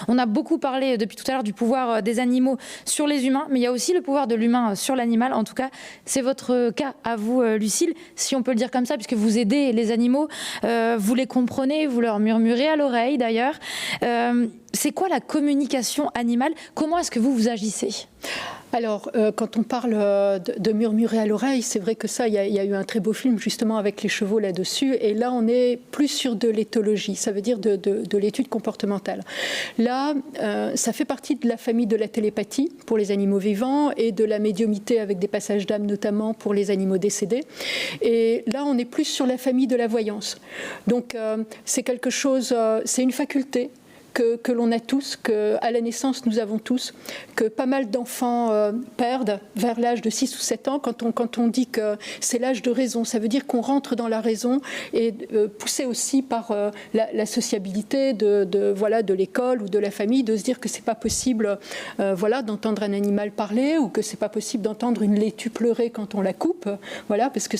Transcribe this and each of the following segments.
On a beaucoup parlé depuis tout à l'heure du pouvoir des animaux sur les humains, mais il y a aussi le pouvoir de l'humain sur l'animal. En tout cas, c'est votre cas à vous, Lucile, si on peut le dire comme ça, puisque vous aidez les animaux, vous les comprenez, vous leur murmurez à l'oreille d'ailleurs. C'est quoi la communication animale? Comment est-ce que vous agissez? Alors, quand on parle de murmurer à l'oreille, c'est vrai que ça, il y a eu un très beau film justement avec les chevaux là-dessus. Et là, on est plus sur de l'éthologie, ça veut dire de l'étude comportementale. Là, ça fait partie de la famille de la télépathie pour les animaux vivants et de la médiumité avec des passages d'âme notamment pour les animaux décédés. Et là, on est plus sur la famille de la voyance. Donc, c'est quelque chose, c'est une faculté que l'on a tous, qu'à la naissance nous avons tous, que pas mal d'enfants perdent vers l'âge de 6 ou 7 ans. Quand on dit que c'est l'âge de raison, ça veut dire qu'on rentre dans la raison et poussé aussi par la sociabilité de l'école ou de la famille, de se dire que c'est pas possible d'entendre un animal parler ou que c'est pas possible d'entendre une laitue pleurer quand on la coupe. Voilà, parce que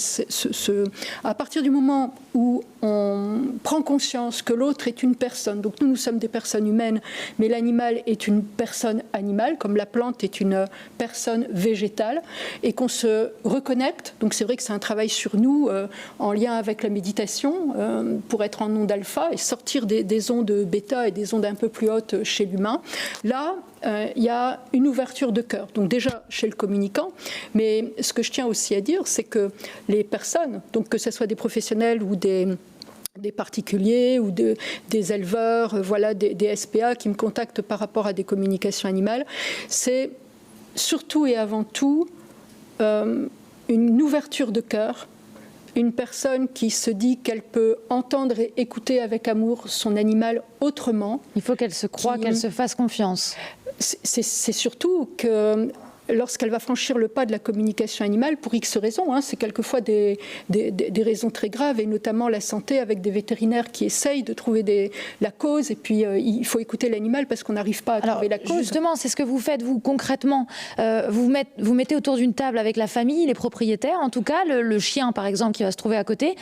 à partir du moment où on prend conscience que l'autre est une personne, donc nous sommes des personnes humaines, mais l'animal est une personne animale, comme la plante est une personne végétale, et qu'on se reconnecte. Donc c'est vrai que c'est un travail sur nous, en lien avec la méditation, pour être en onde alpha et sortir des ondes bêta et des ondes un peu plus hautes chez l'humain. Là, il y a une ouverture de cœur, donc déjà chez le communicant, mais ce que je tiens aussi à dire, c'est que les personnes, donc que ce soit des professionnels ou des particuliers ou des éleveurs, des SPA qui me contactent par rapport à des communications animales, c'est surtout et avant tout une ouverture de cœur, une personne qui se dit qu'elle peut entendre et écouter avec amour son animal autrement. Il faut qu'elle se croie, qu'elle se fasse confiance. C'est surtout que lorsqu'elle va franchir le pas de la communication animale, pour X raisons, c'est quelquefois des raisons très graves, et notamment la santé, avec des vétérinaires qui essayent de trouver la cause, et puis il faut écouter l'animal parce qu'on n'arrive pas à trouver la cause. Justement, c'est ce que vous faites, vous, concrètement. Vous mettez autour d'une table avec la famille, les propriétaires, en tout cas, le chien, par exemple, qui va se trouver à côté.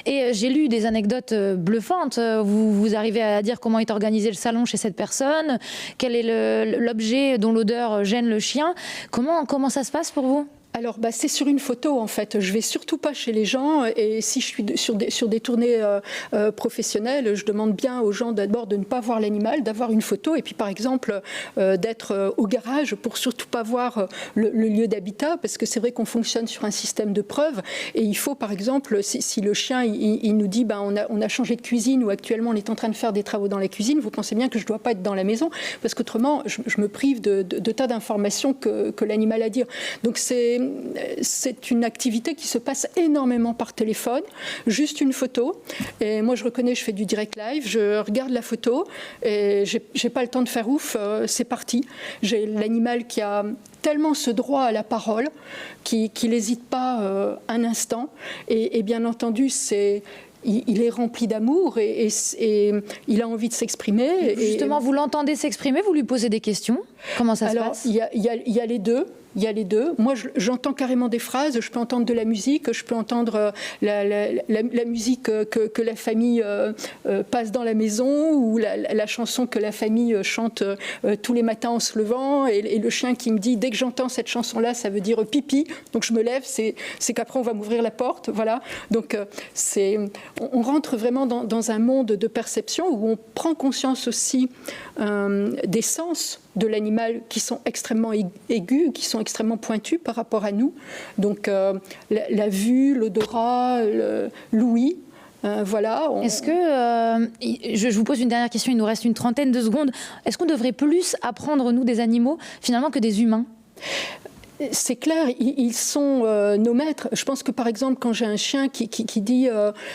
Et j'ai lu des anecdotes bluffantes. Vous arrivez à dire comment est organisé le salon chez cette personne, quel est l'objet dont l'odeur gêne le chien. Comment ça se passe pour vous ? Alors, c'est sur une photo, en fait. Je vais surtout pas chez les gens, et si je suis sur des tournées professionnelles, je demande bien aux gens d'abord de ne pas voir l'animal, d'avoir une photo, et puis par exemple d'être au garage pour surtout pas voir le lieu d'habitat, parce que c'est vrai qu'on fonctionne sur un système de preuves, et il faut par exemple, si le chien il nous dit on a changé de cuisine, ou actuellement on est en train de faire des travaux dans la cuisine, vous pensez bien que je dois pas être dans la maison, parce qu'autrement je me prive de tas d'informations que l'animal a à dire. Donc c'est une activité qui se passe énormément par téléphone, juste une photo. Et moi, je reconnais, je fais du direct live, je regarde la photo et j'ai pas le temps de faire ouf, c'est parti. J'ai l'animal qui a tellement ce droit à la parole qu'il n'hésite pas un instant. Et bien entendu, il est rempli d'amour et il a envie de s'exprimer. Justement, vous l'entendez s'exprimer, vous lui posez des questions. Comment ça se passe ? Il y a les deux. Il y a les deux. Moi, j'entends carrément des phrases. Je peux entendre de la musique. Je peux entendre la musique que la famille passe dans la maison, ou la chanson que la famille chante tous les matins en se levant. Et le chien qui me dit, dès que j'entends cette chanson-là, ça veut dire pipi. Donc je me lève. C'est qu'après, on va m'ouvrir la porte. Voilà. Donc on rentre vraiment dans un monde de perception où on prend conscience aussi des sens de l'animal qui sont extrêmement aigus, qui sont extrêmement pointus par rapport à nous. Donc la vue, l'odorat, l'ouïe. Voilà. Est-ce que, je vous pose une dernière question, il nous reste une trentaine de secondes. Est-ce qu'on devrait plus apprendre, nous, des animaux, finalement, que des humains ? C'est clair, ils sont nos maîtres. Je pense que par exemple, quand j'ai un chien qui dit,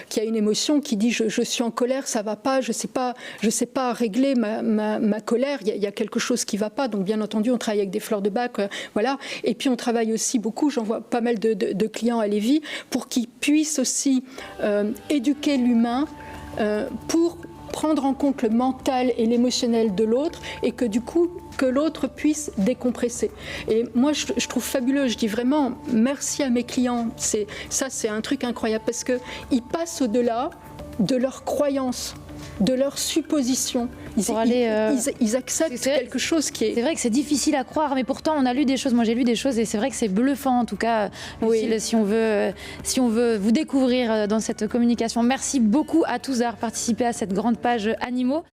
qui a une émotion, qui dit je suis en colère, ça va pas, je sais pas régler ma colère, il y a quelque chose qui va pas. Donc bien entendu, on travaille avec des fleurs de bac, voilà. Et puis on travaille aussi beaucoup. J'en vois pas mal de clients à Lévis pour qu'ils puissent aussi éduquer l'humain pour prendre en compte le mental et l'émotionnel de l'autre, et que du coup, que l'autre puisse décompresser. Et moi, je trouve fabuleux, je dis vraiment merci à mes clients. C'est un truc incroyable, parce qu'ils passent au-delà de leurs croyances, de leurs suppositions. Ils acceptent quelque chose qui est... C'est vrai que c'est difficile à croire, mais pourtant on a lu des choses, moi j'ai lu des choses et c'est vrai que c'est bluffant en tout cas, Lucille, si on veut vous découvrir dans cette communication. Merci beaucoup à tous d'avoir participé à cette grande page animaux.